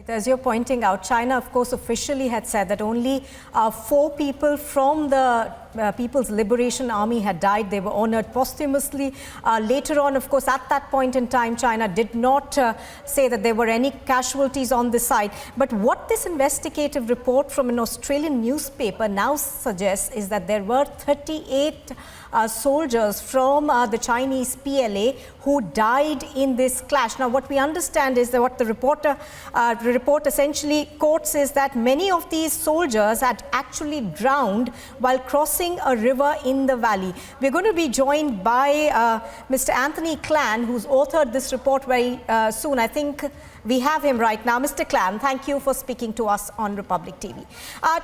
As you're pointing out, China, of course, officially had said that only 4 people from the People's Liberation Army had died. They were honored posthumously. Later on, of course, at that point in time, China did not say that there were any casualties on the side. But what this investigative report from an Australian newspaper now suggests is that there were 38 soldiers from the Chinese PLA who died in this clash. Now, what we understand is that what the report essentially quotes is that many of these soldiers had actually drowned while crossing a river in the valley. We're going to be joined by Mr. Anthony Clan, who's authored this report very soon. I think we have him right now. Mr. Clan, thank you for speaking to us on Republic TV.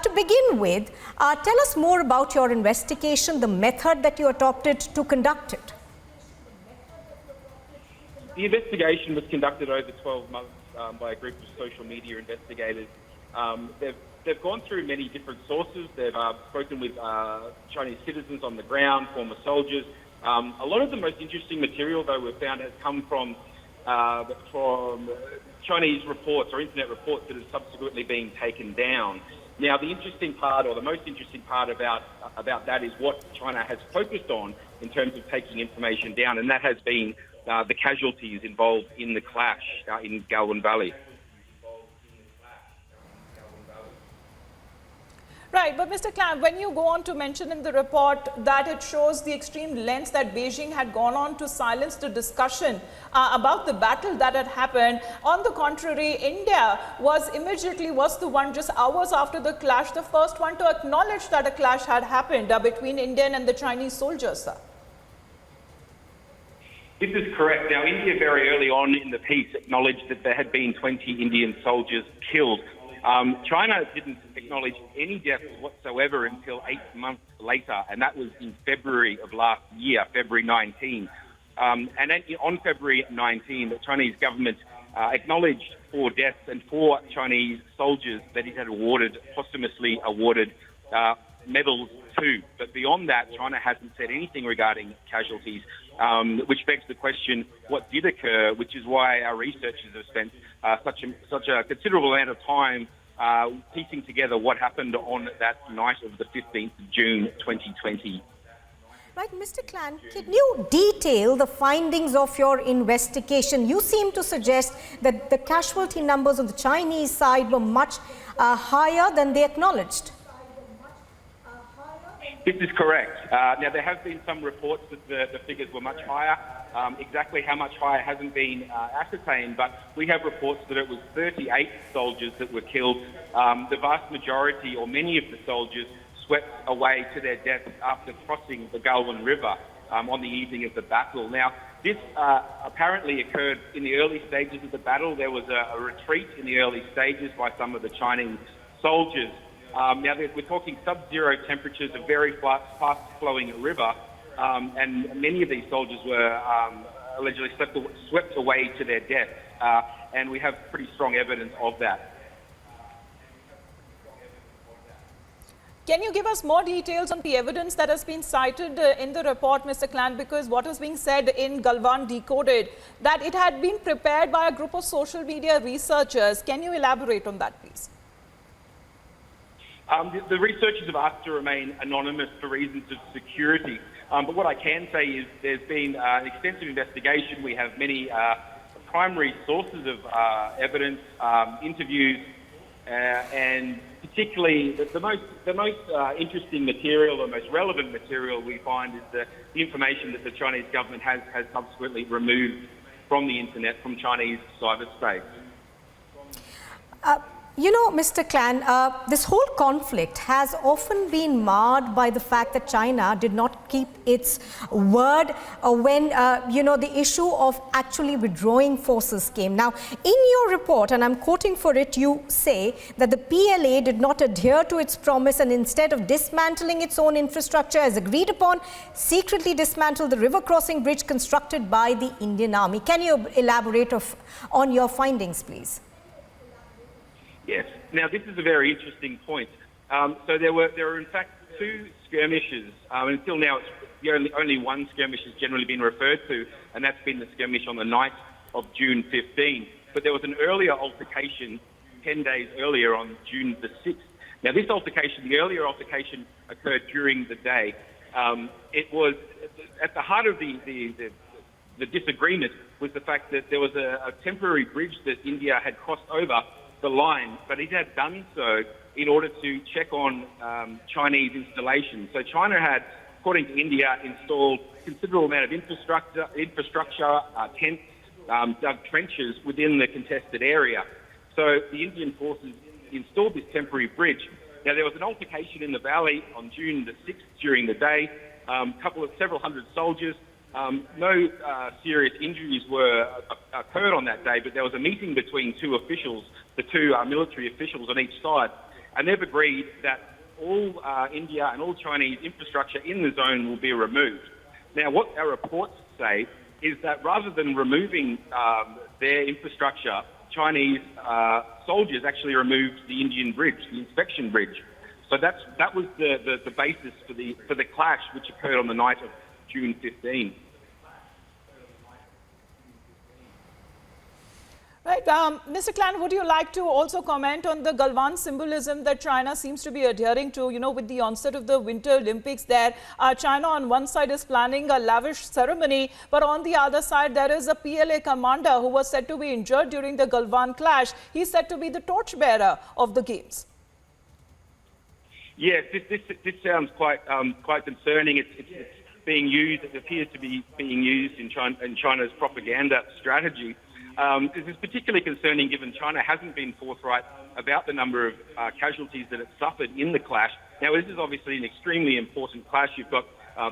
To begin with, tell us more about your investigation, the method that you adopted to conduct it. The investigation was conducted over 12 months by a group of social media investigators. They've gone through many different sources. They've spoken with Chinese citizens on the ground, former soldiers. A lot of the most interesting material, though, we've found has come from Chinese reports or internet reports that have subsequently been taken down. Now, the interesting part, or the most interesting part about that is what China has focused on in terms of taking information down, and that has been the casualties involved in the clash in Galwan Valley. Right, but Mr. Clan, when you go on to mention in the report that it shows the extreme lengths that Beijing had gone on to silence the discussion about the battle that had happened, on the contrary, India was the one just hours after the clash, the first one to acknowledge that a clash had happened between Indian and the Chinese soldiers, sir. This is correct. Now, India very early on in the piece acknowledged that there had been 20 Indian soldiers killed. China didn't acknowledge any deaths whatsoever until 8 months later, and that was in February of last year, February 19. And on February 19, the Chinese government acknowledged 4 deaths and 4 Chinese soldiers that it had posthumously awarded medals to. But beyond that, China hasn't said anything regarding casualties, which begs the question, what did occur, which is why our researchers have spent such a considerable amount of time piecing together what happened on that night of the 15th of June 2020. Right, Mr. Clan, can you detail the findings of your investigation? You seem to suggest that the casualty numbers on the Chinese side were much higher than they acknowledged. This is correct. Now, there have been some reports that the figures were much higher. Exactly how much higher hasn't been ascertained, but we have reports that it was 38 soldiers that were killed. The vast majority, or many of the soldiers, swept away to their deaths after crossing the Galwan River on the evening of the battle. Now, this apparently occurred in the early stages of the battle. There was a retreat in the early stages by some of the Chinese soldiers. Now, we're talking sub-zero temperatures, a very fast-flowing river, and many of these soldiers were allegedly swept away to their death, and we have pretty strong evidence of that. Can you give us more details on the evidence that has been cited in the report, Mr. Clan? Because what is being said in Galwan Decoded, that it had been prepared by a group of social media researchers. Can you elaborate on that, please? The researchers have asked to remain anonymous for reasons of security. But what I can say is there's been an extensive investigation. We have many primary sources of evidence, interviews, and particularly the most interesting material, the most relevant material we find is the information that the Chinese government has subsequently removed from the internet, from Chinese cyberspace. You know, Mr. Clan, this whole conflict has often been marred by the fact that China did not keep its word when, the issue of actually withdrawing forces came. Now, in your report, and I'm quoting for it, you say that the PLA did not adhere to its promise and instead of dismantling its own infrastructure as agreed upon, secretly dismantled the river crossing bridge constructed by the Indian Army. Can you elaborate on your findings, please? Yes. Now, this is a very interesting point. So there were in fact 2 skirmishes. Until now, it's only one skirmish has generally been referred to, and that's been the skirmish on the night of June 15. But there was an earlier altercation 10 days earlier on June the 6th. Now, this altercation, the earlier altercation, occurred during the day. It was at the heart of the disagreement was the fact that there was a temporary bridge that India had crossed over the line, but it had done so in order to check on Chinese installations. So China had, according to India, installed a considerable amount of infrastructure, tents, dug trenches within the contested area. So the Indian forces installed this temporary bridge. Now, there was an altercation in the valley on June the 6th during the day. Several hundred soldiers. No serious injuries occurred on that day, but there was a meeting between two officials, the two military officials on each side, and they've agreed that all India and all Chinese infrastructure in the zone will be removed. Now, what our reports say is that rather than removing their infrastructure, Chinese soldiers actually removed the Indian bridge, the inspection bridge. So that was the basis for the clash, which occurred on the night of June 15. Right. Mr. Clan, would you like to also comment on the Galwan symbolism that China seems to be adhering to, with the onset of the Winter Olympics there? China on one side is planning a lavish ceremony, but on the other side, there is a PLA commander who was said to be injured during the Galwan clash. He's said to be the torchbearer of the games. Yes, this sounds quite concerning. It's being used, it appears to be being used in China's propaganda strategy. This is particularly concerning given China hasn't been forthright about the number of casualties that it suffered in the clash. Now, this is obviously an extremely important clash. You've got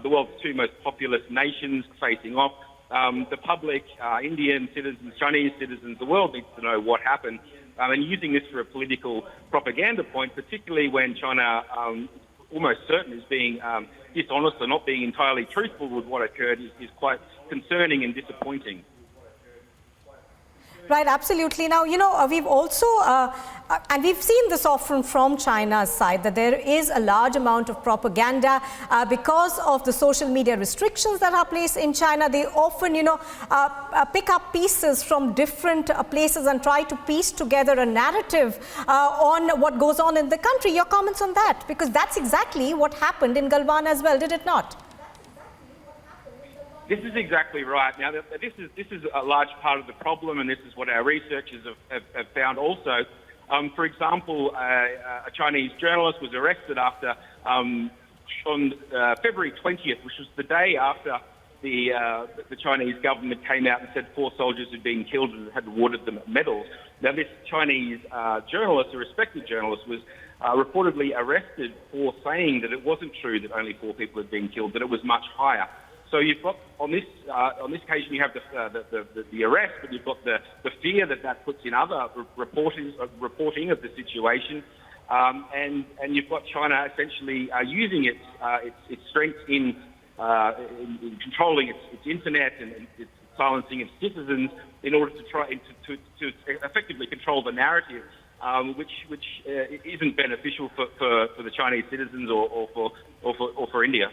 the world's two most populous nations facing off. The public, Indian citizens, Chinese citizens, the world needs to know what happened. And using this for a political propaganda point, particularly when China almost certain is being dishonest or not being entirely truthful with what occurred, is quite concerning and disappointing. Right, absolutely. Now, we've also, and we've seen this often from China's side, that there is a large amount of propaganda because of the social media restrictions that are placed in China. They often, pick up pieces from different places and try to piece together a narrative on what goes on in the country. Your comments on that? Because that's exactly what happened in Galwan as well, did it not? This is exactly right. Now, this is a large part of the problem, and this is what our researchers have found also. For example, a Chinese journalist was arrested after on February 20th, which was the day after the Chinese government came out and said 4 soldiers had been killed and had awarded them medals. Now, this Chinese journalist, a respected journalist, was reportedly arrested for saying that it wasn't true that only 4 people had been killed, that it was much higher. So you've got on this occasion you have the arrest, but you've got the fear that puts in other reporting of the situation, and you've got China essentially using its strength in controlling its internet and its silencing its citizens in order to try to effectively control the narrative, which isn't beneficial for the Chinese citizens or for India.